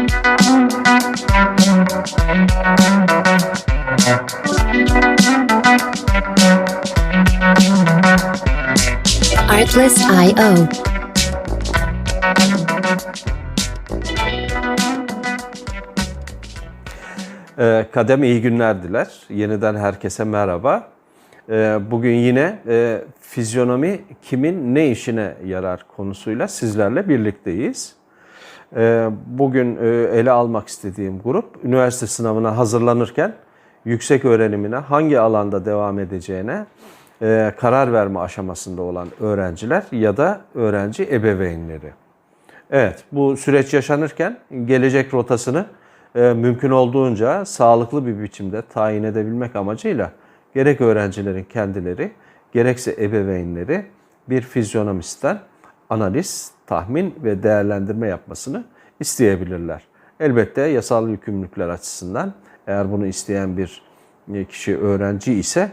Artlist.io. Kadem iyi günler diler. Yeniden herkese merhaba. Bugün yine fizyonomi kimin ne işine yarar konusuyla sizlerle birlikteyiz. Bugün ele almak istediğim grup üniversite sınavına hazırlanırken yüksek öğrenimine hangi alanda devam edeceğine karar verme aşamasında olan öğrenciler ya da öğrenci ebeveynleri. Evet, bu süreç yaşanırken gelecek rotasını mümkün olduğunca sağlıklı bir biçimde tayin edebilmek amacıyla gerek öğrencilerin kendileri gerekse ebeveynleri bir fizyonomistten analiz, tahmin ve değerlendirme yapmasını isteyebilirler. Elbette yasal yükümlülükler açısından eğer bunu isteyen bir kişi öğrenci ise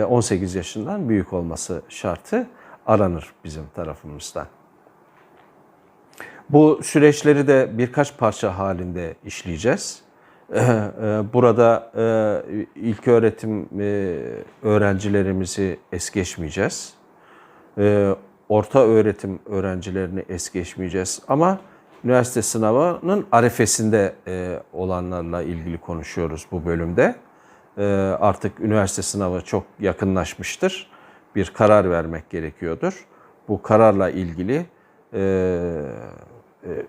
18 yaşından büyük olması şartı aranır bizim tarafımızdan. Bu süreçleri de birkaç parça halinde işleyeceğiz. Burada ilköğretim öğrencilerimizi es geçmeyeceğiz. Orta öğretim öğrencilerini es geçmeyeceğiz. Ama üniversite sınavının arefesinde olanlarla ilgili konuşuyoruz bu bölümde. Artık üniversite sınavı çok yakınlaşmıştır. Bir karar vermek gerekiyordur. Bu kararla ilgili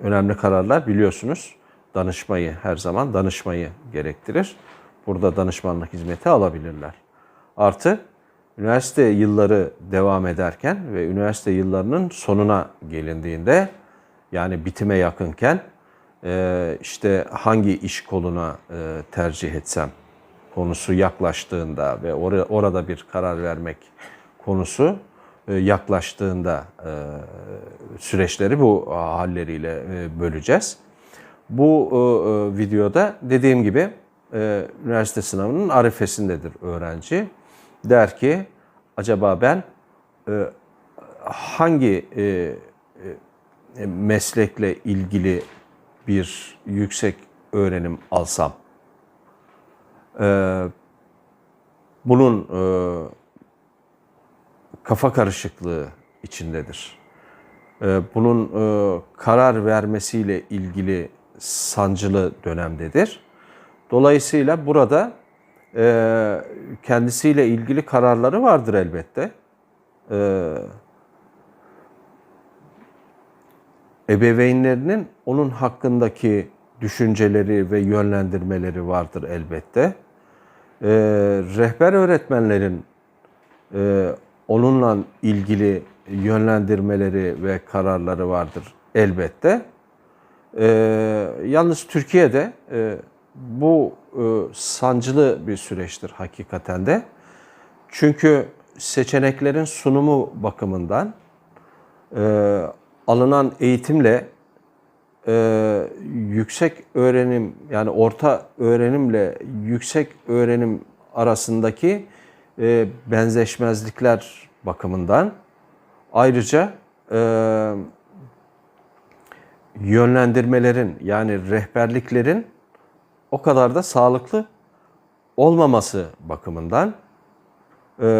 önemli kararlar biliyorsunuz her zaman danışmayı gerektirir. Burada danışmanlık hizmeti alabilirler. Artı üniversite yılları devam ederken ve üniversite yıllarının sonuna gelindiğinde yani bitime yakınken işte hangi iş koluna tercih etsem konusu yaklaştığında ve orada bir karar vermek konusu yaklaştığında süreçleri bu halleriyle böleceğiz. Bu videoda dediğim gibi üniversite sınavının arifesindedir öğrenci. Der ki acaba ben hangi meslekle ilgili bir yüksek öğrenim alsam? Bunun kafa karışıklığı içindedir. Bunun karar vermesiyle ilgili sancılı dönemdedir. Dolayısıyla burada kendisiyle ilgili kararları vardır elbette. Ebeveynlerinin onun hakkındaki düşünceleri ve yönlendirmeleri vardır elbette. Rehber öğretmenlerin onunla ilgili yönlendirmeleri ve kararları vardır elbette. Yalnız Türkiye'de bu sancılı bir süreçtir hakikaten de. Çünkü seçeneklerin sunumu bakımından alınan eğitimle yüksek öğrenim yani orta öğrenimle yüksek öğrenim arasındaki benzeşmezlikler bakımından ayrıca yönlendirmelerin yani rehberliklerin o kadar da sağlıklı olmaması bakımından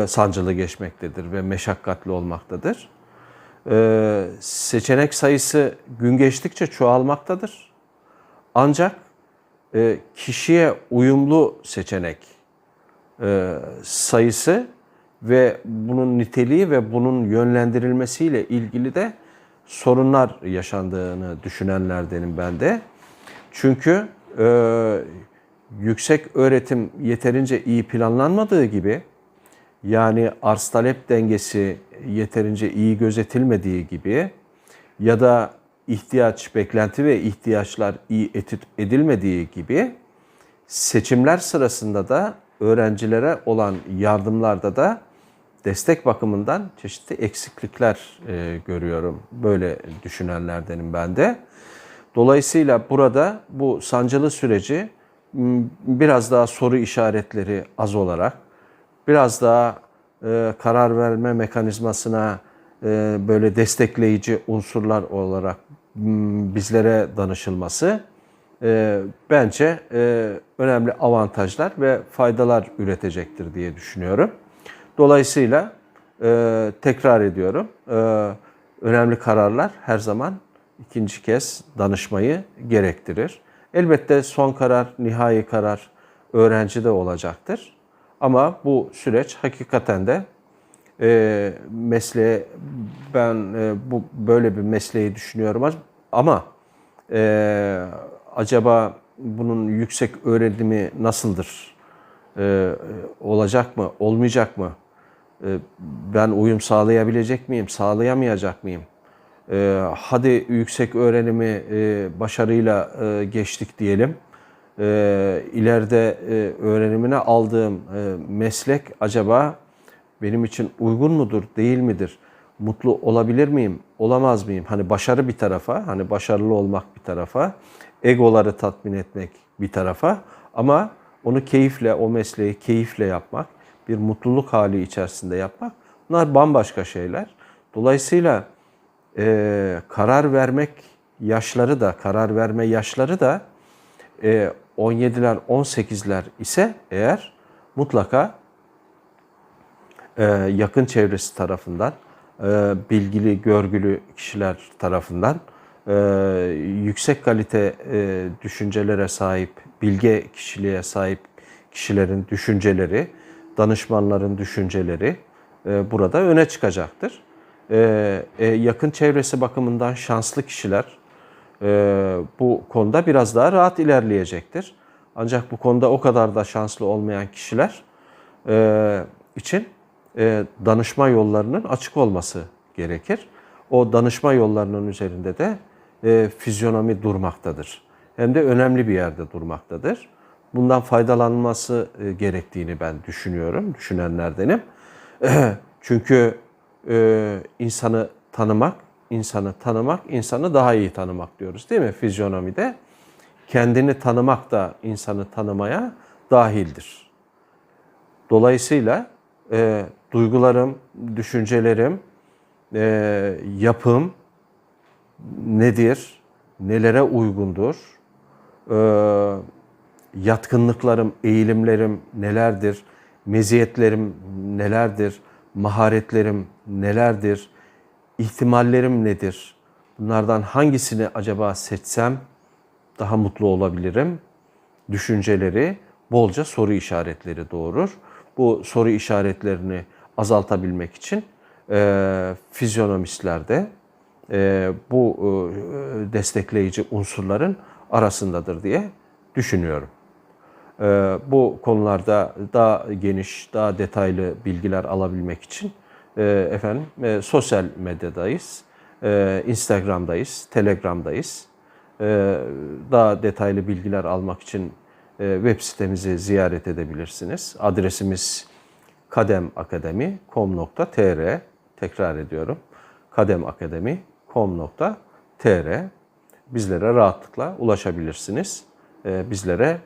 sancılı geçmektedir ve meşakkatli olmaktadır. Seçenek sayısı gün geçtikçe çoğalmaktadır. Ancak kişiye uyumlu seçenek sayısı ve bunun niteliği ve bunun yönlendirilmesiyle ilgili de sorunlar yaşandığını düşünenlerdenim ben de. Çünkü yüksek öğretim yeterince iyi planlanmadığı gibi yani arz talep dengesi yeterince iyi gözetilmediği gibi ya da beklenti ve ihtiyaçlar iyi etüt edilmediği gibi seçimler sırasında da öğrencilere olan yardımlarda da destek bakımından çeşitli eksiklikler görüyorum. Böyle düşünenlerdenim ben de. Dolayısıyla burada bu sancılı süreci biraz daha soru işaretleri az olarak, biraz daha karar verme mekanizmasına böyle destekleyici unsurlar olarak bizlere danışılması bence önemli avantajlar ve faydalar üretecektir diye düşünüyorum. Dolayısıyla tekrar ediyorum, önemli kararlar her zaman ikinci kez danışmayı gerektirir. Elbette son karar, nihai karar öğrencide olacaktır. Ama bu süreç hakikaten de mesleğe, ben bu böyle bir mesleği düşünüyorum ama acaba bunun yüksek öğrenimi nasıldır? Olacak mı, olmayacak mı? Ben uyum sağlayabilecek miyim, sağlayamayacak mıyım? Hadi yüksek öğrenimi başarıyla geçtik diyelim. İleride öğrenimine aldığım meslek acaba benim için uygun mudur, değil midir? Mutlu olabilir miyim, olamaz mıyım? Hani başarı bir tarafa, hani başarılı olmak bir tarafa, egoları tatmin etmek bir tarafa ama onu keyifle, o mesleği keyifle yapmak, bir mutluluk hali içerisinde yapmak, bunlar bambaşka şeyler. Dolayısıyla karar vermek yaşları da, karar verme yaşları da 17'ler, 18'ler ise eğer mutlaka yakın çevresi tarafından, bilgili, görgülü kişiler tarafından yüksek kalite düşüncelere sahip, bilge kişiliğe sahip kişilerin düşünceleri, danışmanların düşünceleri burada öne çıkacaktır. Yakın çevresi bakımından şanslı kişiler bu konuda biraz daha rahat ilerleyecektir. Ancak bu konuda o kadar da şanslı olmayan kişiler için danışma yollarının açık olması gerekir. O danışma yollarının üzerinde de fizyonomi durmaktadır. Hem de önemli bir yerde durmaktadır. Bundan faydalanması gerektiğini ben düşünüyorum, düşünenlerdenim. Çünkü insanı tanımak, insanı daha iyi tanımak diyoruz değil mi fizyonomide? Kendini tanımak da insanı tanımaya dahildir. Dolayısıyla duygularım, düşüncelerim, yapım nedir, nelere uygundur, yatkınlıklarım, eğilimlerim nelerdir, meziyetlerim nelerdir, maharetlerim nelerdir, ihtimallerim nedir, bunlardan hangisini acaba seçsem daha mutlu olabilirim, düşünceleri bolca soru işaretleri doğurur. Bu soru işaretlerini azaltabilmek için fizyonomistler de bu destekleyici unsurların arasındadır diye düşünüyorum. Bu konularda daha geniş, daha detaylı bilgiler alabilmek için sosyal medyadayız, Instagram'dayız, Telegram'dayız. Daha detaylı bilgiler almak için web sitemizi ziyaret edebilirsiniz. Adresimiz kademakademi.com.tr. Tekrar ediyorum. kademakademi.com.tr. Bizlere rahatlıkla ulaşabilirsiniz. Bizlere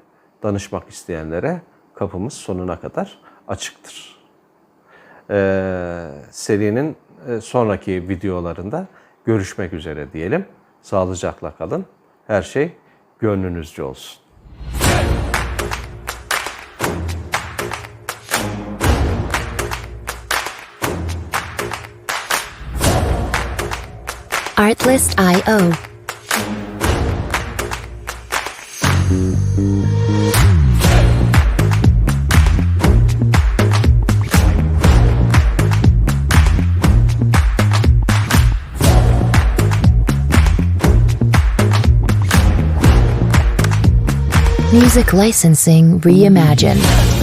danışmak isteyenlere kapımız sonuna kadar açıktır. Serinin sonraki videolarında görüşmek üzere diyelim. Sağlıcakla kalın. Her şey gönlünüzce olsun. Artlist.io. Music licensing reimagined.